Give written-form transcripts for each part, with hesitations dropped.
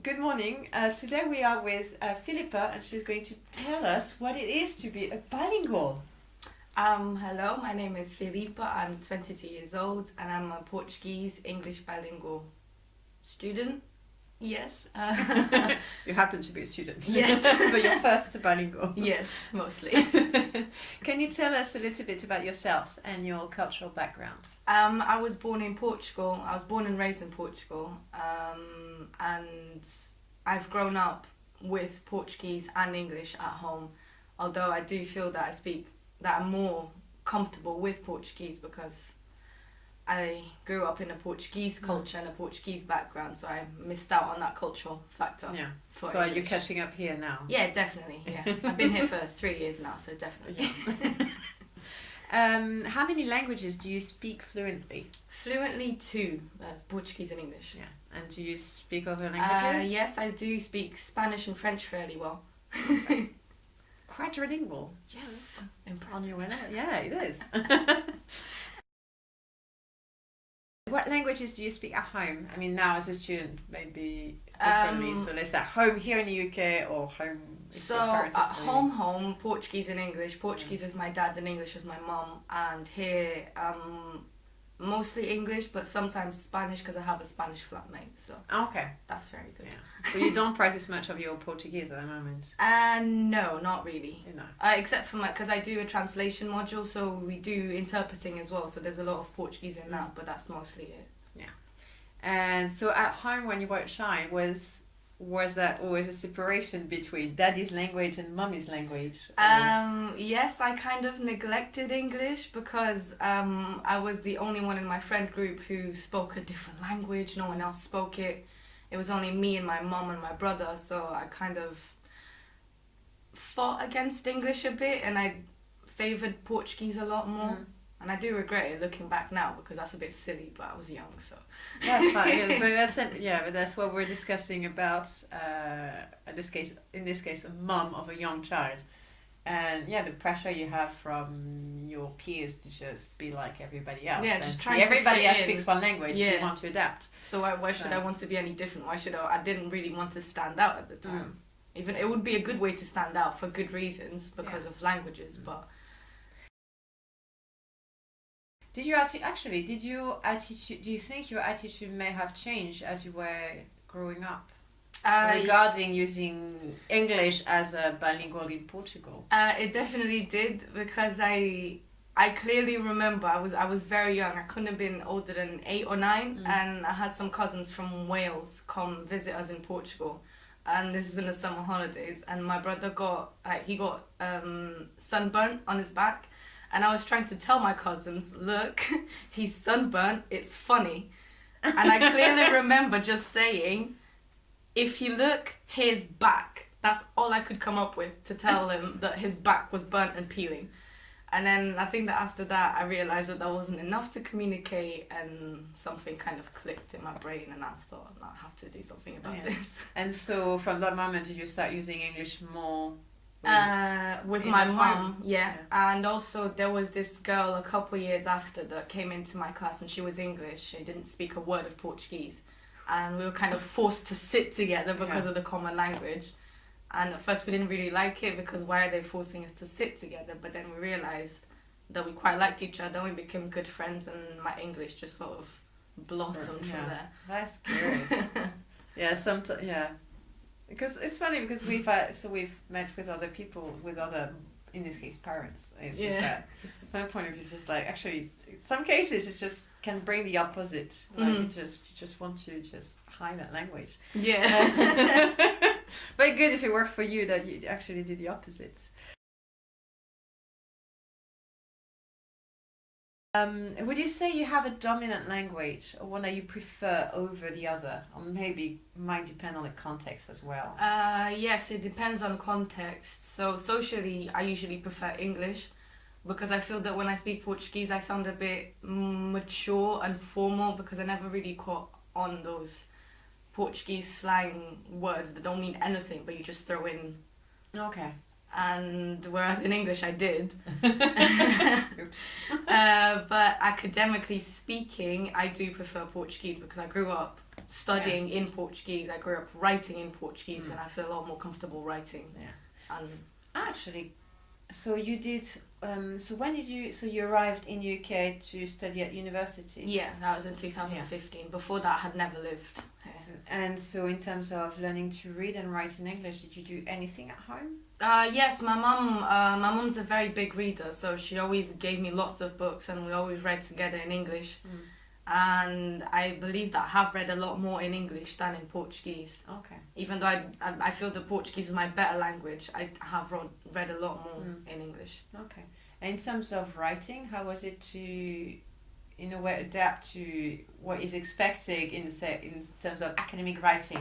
Good morning. Today we are with Philippa, and she's going to tell us what it is to be a bilingual. Hello, my name is Filipa. I'm 22 years old and I'm a Portuguese English bilingual student. Yes. You happen to be a student. Yes. But you're first bilingual. Yes, mostly. Can you tell us a little bit about yourself and your cultural background? I was born in Portugal. I was born and raised in Portugal. And I've grown up with Portuguese and English at home. Although I do feel that I'm more comfortable with Portuguese because I grew up in a Portuguese culture and a Portuguese background, so I missed out on that cultural factor. Yeah. For So are you English. catching up here now? Yeah, definitely. Yeah, I've been here for 3 years now, so definitely. How many languages do you speak fluently? Fluently 2, Portuguese and English. Yeah. And do you speak other languages? Yes, I do speak Spanish and French fairly well. Quite trilingual. Yes, On impressive. your way out. Yeah, it is. What languages do you speak at home? I mean, now as a student, maybe differently. So let's say home here in the UK or home. So at home, Portuguese and English. Portuguese with my dad and English with my mum. And here, mostly English, but sometimes Spanish because I have a Spanish flatmate. So Okay. that's very good. Yeah. So you don't practice much of your Portuguese at the moment? No, not really. You know. Except for because I do a translation module, so we do interpreting as well. So there's a lot of Portuguese in that, but that's mostly it. Yeah. And so at home when you were a child, was that always a separation between daddy's language and mummy's language? Yes, I kind of neglected English because I was the only one in my friend group who spoke a different language. No one else spoke it. It was only me and my mum and my brother, so I kind of fought against English a bit and I favoured Portuguese a lot more. And I do regret it looking back now because that's a bit silly, but I was young, so. That's fine. But that's what we're discussing about. In this case, a mum of a young child, and the pressure you have from your peers to just be like everybody else. Yeah, just and trying to everybody fit else in. speaks one language. Yeah. You want to adapt. So why should I want to be any different? Why should I didn't really want to stand out at the time. Even it would be a good way to stand out for good reasons because of languages, but. Do you think your attitude may have changed as you were growing up regarding using English as a bilingual in Portugal? It definitely did because I clearly remember I was very young. I couldn't have been older than 8 or 9, and I had some cousins from Wales come visit us in Portugal, and this is in the summer holidays. And my brother got sunburnt on his back. And I was trying to tell my cousins, look, he's sunburnt, it's funny. And I clearly remember just saying, if you look, his back. That's all I could come up with to tell him that his back was burnt and peeling. And then I think that after that, I realised that wasn't enough to communicate and something kind of clicked in my brain and I thought, I have to do something about this. And so from that moment, did you start using English more? With my mum, and also there was this girl a couple years after that came into my class and she was English. She didn't speak a word of Portuguese, and we were kind of forced to sit together because of the common language. And at first we didn't really like it because why are they forcing us to sit together? But then we realised that we quite liked each other. We became good friends, and my English just sort of blossomed from there. That's good. Because it's funny because we've met with other people, with other, in this case, parents. It's just that my point of view is just like, actually, in some cases it just can bring the opposite. Like you just want to just hide that language. Yeah. Very good if it worked for you that you actually did the opposite. Would you say you have a dominant language or one that you prefer over the other? Or maybe might depend on the context as well. Yes, it depends on context. So socially, I usually prefer English because I feel that when I speak Portuguese, I sound a bit mature and formal because I never really caught on those Portuguese slang words that don't mean anything, but you just throw in. Okay. And whereas in English I did. Oops. But academically speaking, I do prefer Portuguese because I grew up studying in Portuguese. I grew up writing in Portuguese, and I feel a lot more comfortable writing. Yeah. And actually, so you did. So when did you? So you arrived in UK to study at university. yeah, that was in 2015. Before that, I had never lived here. And so, in terms of learning to read and write in English, did you do anything at home? Yes, my mum's a very big reader, so she always gave me lots of books, and we always read together in English. And I believe that I have read a lot more in English than in Portuguese. Okay. Even though I feel that Portuguese is my better language, I have read a lot more in English. Okay. And in terms of writing, how was it to, in a way, adapt to what is expected in terms of academic writing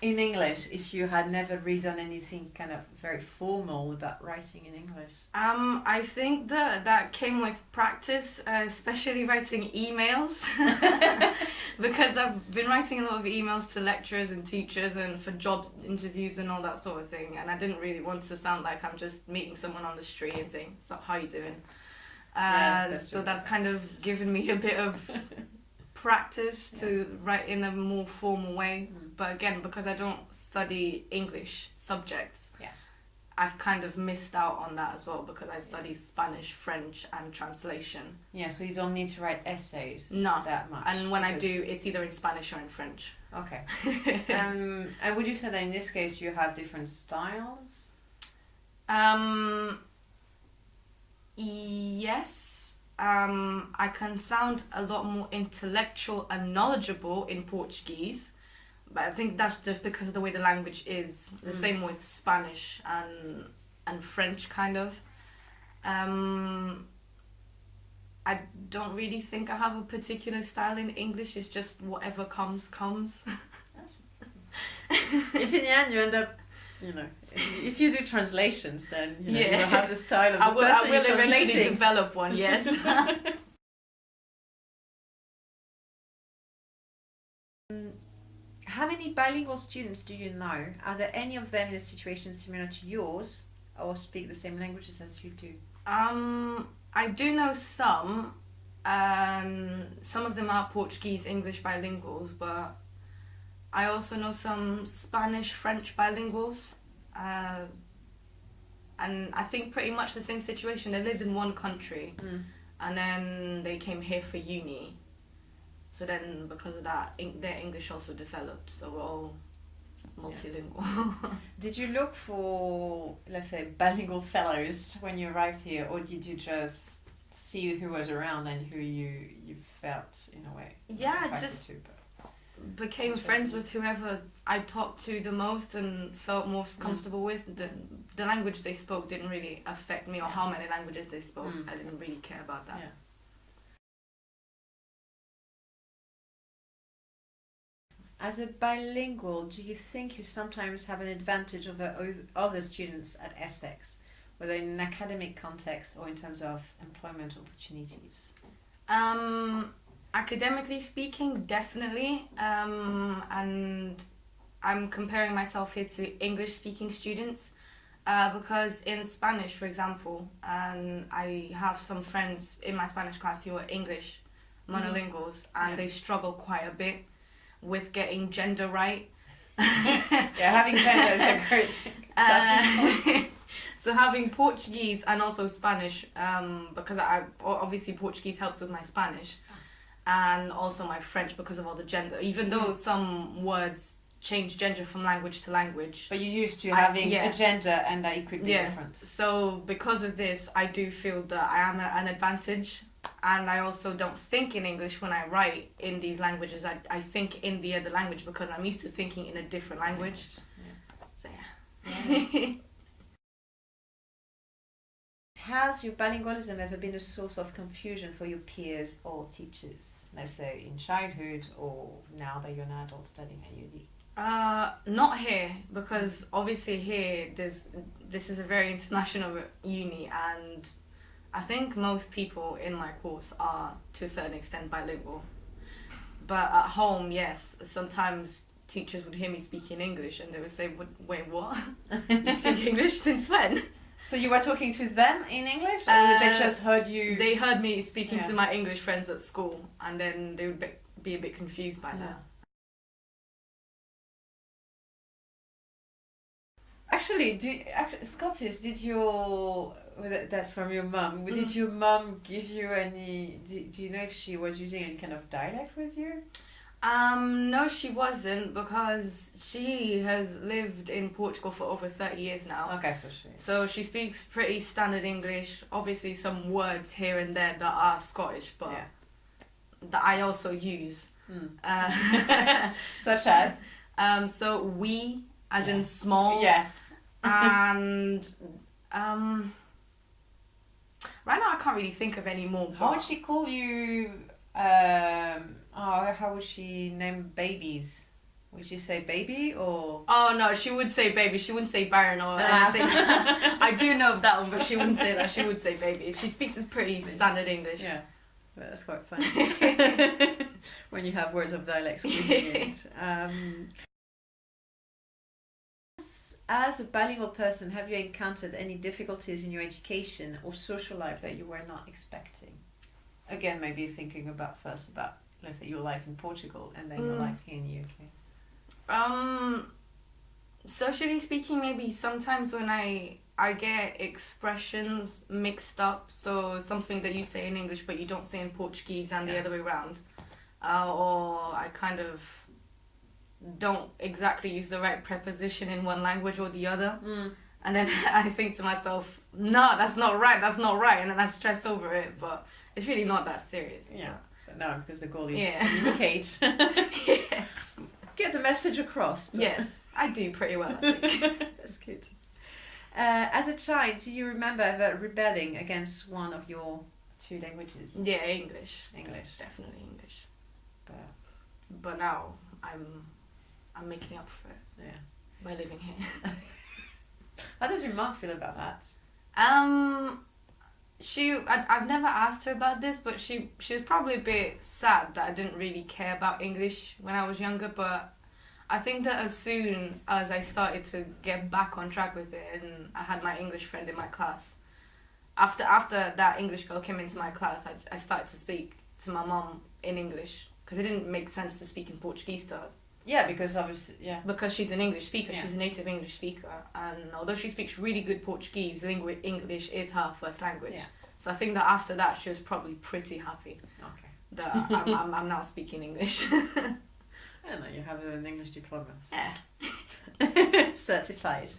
in English, if you had never really done anything kind of very formal about writing in English? I think that came with practice, especially writing emails, because I've been writing a lot of emails to lecturers and teachers and for job interviews and all that sort of thing, and I didn't really want to sound like I'm just meeting someone on the street and saying, "So how you doing?" So that's kind of given me a bit of practice to write in a more formal way. But again, because I don't study English subjects, I've kind of missed out on that as well, because I study Spanish, French and translation. Yeah, so you don't need to write essays that much. And when I do, it's either in Spanish or in French. Okay. And would you say that in this case you have different styles? Yes. I can sound a lot more intellectual and knowledgeable in Portuguese, but I think that's just because of the way the language is. The same with Spanish and French, kind of. I don't really think I have a particular style in English. It's just whatever comes. If in the end you end up, if you do translations, then you'll have the style of the person I will you're eventually translating. develop one, yes. How many bilingual students do you know? Are there any of them in a situation similar to yours, or speak the same languages as you do? I do know some. Some of them are Portuguese, English bilinguals, but I also know some Spanish, French bilinguals. And I think pretty much the same situation. They lived in one country, and then they came here for uni. So then, because of that, their English also developed. So we're all multilingual. Did you look for, let's say, bilingual fellows when you arrived here, or did you just see who was around and who you felt, in a way, just became friends with whoever I talked to the most and felt most comfortable with. The language they spoke didn't really affect me, or how many languages they spoke. I didn't really care about that. Yeah. As a bilingual, do you think you sometimes have an advantage over other students at Essex, whether in an academic context or in terms of employment opportunities? Academically speaking, definitely. And I'm comparing myself here to English-speaking students, because in Spanish, for example, and I have some friends in my Spanish class who are English monolinguals, and they struggle quite a bit with getting gender right. Having gender is a great thing. So having Portuguese and also Spanish, because obviously Portuguese helps with my Spanish, and also my French because of all the gender, even though some words change gender from language to language. But you're used to having a gender, and that it could be different. So because of this, I do feel that I am an advantage. And I also don't think in English when I write in these languages. I think in the other language because I'm used to thinking in a different language. So Has your bilingualism ever been a source of confusion for your peers or teachers, let's say in childhood or now that you're an adult studying at uni? Not here, because obviously here this is a very international uni, and I think most people in my course are, to a certain extent, bilingual. But at home, yes, sometimes teachers would hear me speaking English and they would say, "Wait, what? You speak English since when?" So you were talking to them in English, or they just heard you? They heard me speaking to my English friends at school, and then they would be a bit confused by that. Actually, Scottish, that's from your mum. Did your mum give you any, do you know if she was using any kind of dialect with you? No, she wasn't, because she has lived in Portugal for over 30 years now. Okay, so she speaks pretty standard English. Obviously, some words here and there that are Scottish, but that I also use. Such as? So we, as in small. Yes. And right now I can't really think of any more. How would she call you? How would she name babies? Would she say baby or? Oh no, she would say baby. She wouldn't say Baron or anything. I do know of that one, but she wouldn't say that. She would say baby. She speaks as pretty standard English. Yeah, but that's quite funny when you have words of dialect squeezing in. As a bilingual person, have you encountered any difficulties in your education or social life that you were not expecting? Again, maybe thinking about, let's say, your life in Portugal and then your life here in the UK. Socially speaking, maybe sometimes when I get expressions mixed up, so something that you say in English but you don't say in Portuguese and the other way around, or I kind of don't exactly use the right preposition in one language or the other, and then I think to myself, no, that's not right, and then I stress over it, but it's really not that serious. Yeah, but no, because the goal is to communicate. Yes. Get the message across. Yes, I do pretty well, I think. That's good. As a child, do you remember ever rebelling against one of your two languages? Yeah, English. Definitely English. But now I'm making up for it. Yeah. By living here. How does your mum feel about that? I've never asked her about this, but she was probably a bit sad that I didn't really care about English when I was younger, but I think that as soon as I started to get back on track with it and I had my English friend in my class, after that English girl came into my class, I started to speak to my mum in English, because it didn't make sense to speak in Portuguese to her. Yeah, because obviously, because she's an English speaker, she's a native English speaker, and although she speaks really good Portuguese, English is her first language. Yeah. So I think that after that, she was probably pretty happy that I'm now speaking English. I don't know, you have an English diploma. So. Yeah. Certified.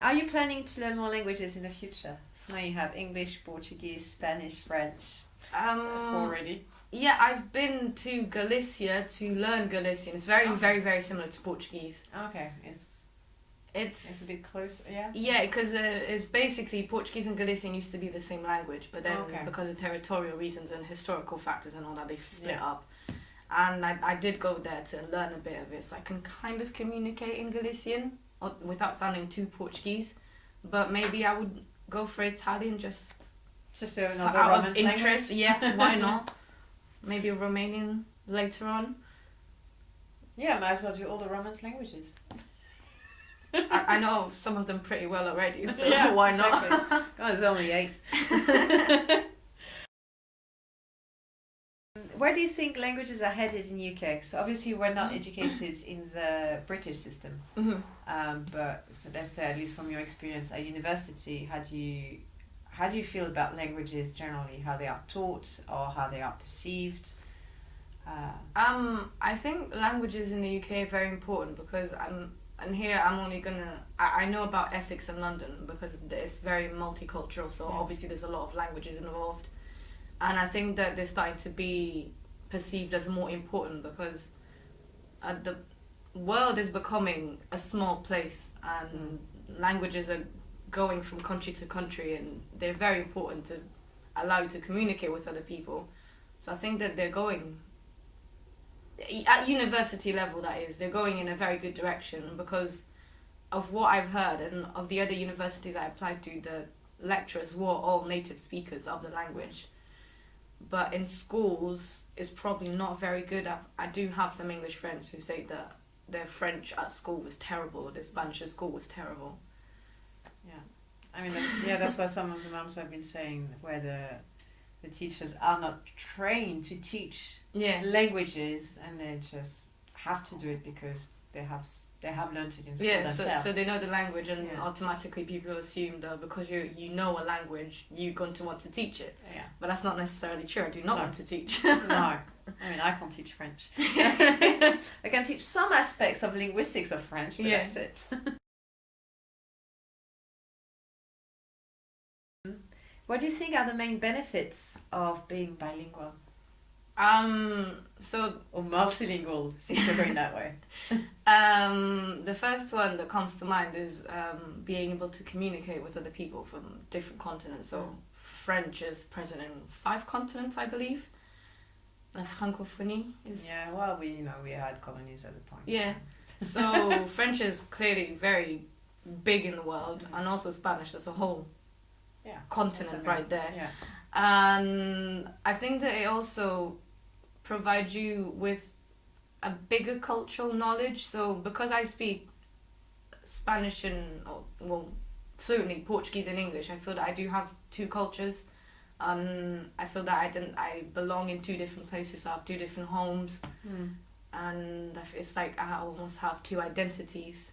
Are you planning to learn more languages in the future? So now you have English, Portuguese, Spanish, French. That's four already. Yeah, I've been to Galicia to learn Galician. It's very, very, very similar to Portuguese. Okay, it's a bit close, yeah? Yeah, because it's basically Portuguese and Galician used to be the same language, but then because of territorial reasons and historical factors and all that, they've split up. And I did go there to learn a bit of it, so I can kind of communicate in Galician without sounding too Portuguese. But maybe I would go for Italian just another out Romance of interest. language? Yeah, why not? Maybe Romanian later on. Yeah, might as well do all the Romance languages. I know some of them pretty well already, so why exactly. not? God, there's only 8. Where do you think languages are headed in UK? So obviously we're not educated in the British system, but so let's say, at least from your experience at university, how do you feel about languages generally? How they are taught or how they are perceived? I think languages in the UK are very important because I know about Essex and London because it's very multicultural, so obviously there's a lot of languages involved. And I think that they're starting to be perceived as more important because the world is becoming a small place and languages are going from country to country, and they're very important to allow you to communicate with other people. So I think that they're going, at university level that is, they're going in a very good direction because of what I've heard, and of the other universities I applied to, the lecturers were all native speakers of the language. But in schools, it's probably not very good. I do have some English friends who say that their French at school was terrible, or their Spanish at school was terrible. Yeah, I mean, that's what some of the mums have been saying, where the teachers are not trained to teach languages, and they just have to do it because they have learned it in school Yeah, themselves. so they know the language, and Yeah. automatically people assume that because you know a language, you're going to want to teach it. Yeah. But that's not necessarily true. I do not No. want to teach. No, I mean I can't teach French. I can teach some aspects of linguistics of French, but Yeah. that's it. What do you think are the main benefits of being bilingual So or multilingual? Since you're going that way. the first one that comes to mind is being able to communicate with other people from different continents. So French is present in 5 continents, I believe. La francophonie is... Yeah, well, we had colonies at the point. Yeah. So French is clearly very big in the world, and also Spanish. There's a whole continent definitely. right there. Yeah. And I think that it also provides you with a bigger cultural knowledge. So because I speak Spanish and fluently Portuguese and English, I feel that I do have 2 cultures, and I feel that I belong in 2 different places. So I have 2 different homes, and it's like I almost have 2 identities.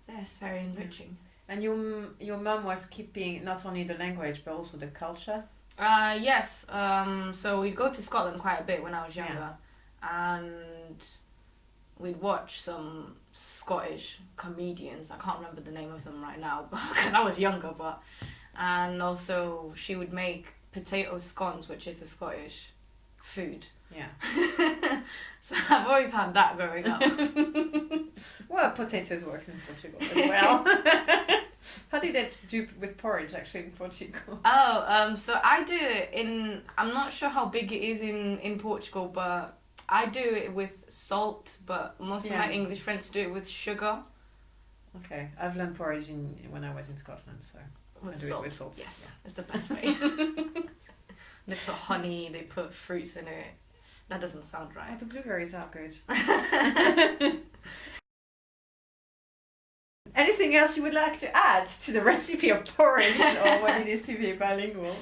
Yeah, it's very enriching. And your mum was keeping not only the language but also the culture. Yes. So we'd go to Scotland quite a bit when I was younger, and we'd watch some Scottish comedians. I can't remember the name of them right now because I was younger. And also she would make potato scones, which is a Scottish food. Yeah. So I've always had that growing up. Well, potatoes works in Portugal as well. How did they do with porridge actually in Portugal? So I do it in, I'm not sure how big it is in Portugal, but I do it with salt, but most of my English friends do it with sugar. Okay, I've learned porridge when I was in Scotland, so With I do salt. it with salt. Yes, it's the best way. They put honey, they put fruits in it. That doesn't sound Oh, right. the blueberries are good. Anything else you would like to add to the recipe of porridge or what it is to be bilingual?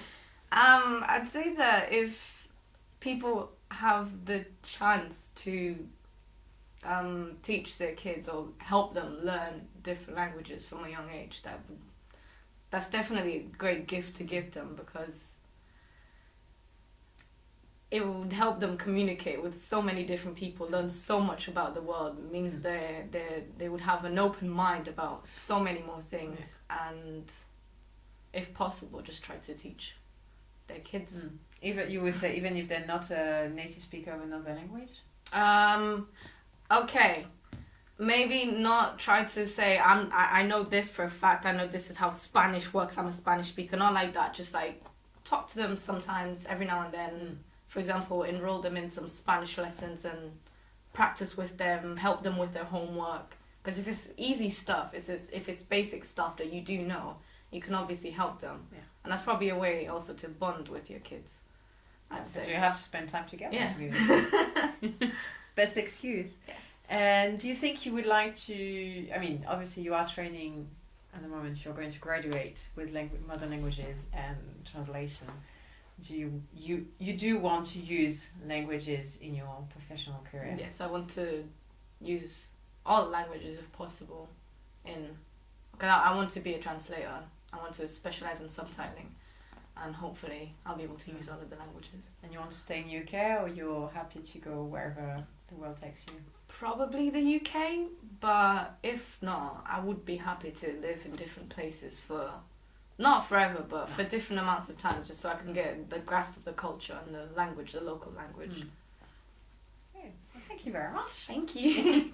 I'd say that if people have the chance to teach their kids or help them learn different languages from a young age, that's definitely a great gift to give them, because it would help them communicate with so many different people, learn so much about the world. It means they would have an open mind about so many more things, and if possible, just try to teach their kids. Even you would say, even if they're not a native speaker of another language? Okay. Maybe not try to say, I know this for a fact, I know this is how Spanish works, I'm a Spanish speaker, not like that. Just like talk to them sometimes, every now and then. For example, enroll them in some Spanish lessons and practice with them, help them with their homework. Because if it's easy stuff, if it's basic stuff that you do know, you can obviously help them. Yeah. And that's probably a way also to bond with your kids, I'd say. Because you have to spend time together. Yeah. It's the best excuse. Yes. And do you think you would like to, I mean, obviously you are training at the moment, you're going to graduate with modern languages and translation. Do you do want to use languages in your professional career? Yes, I want to use all languages if possible. Because I want to be a translator. I want to specialize in subtitling, and hopefully I'll be able to use all of the languages. And you want to stay in UK, or you're happy to go wherever the world takes you? Probably the UK, but if not, I would be happy to live in different places for, not forever, but for different amounts of time, just so I can get the grasp of the culture and the language, the local language. Okay. Well, thank you very much. Thank you.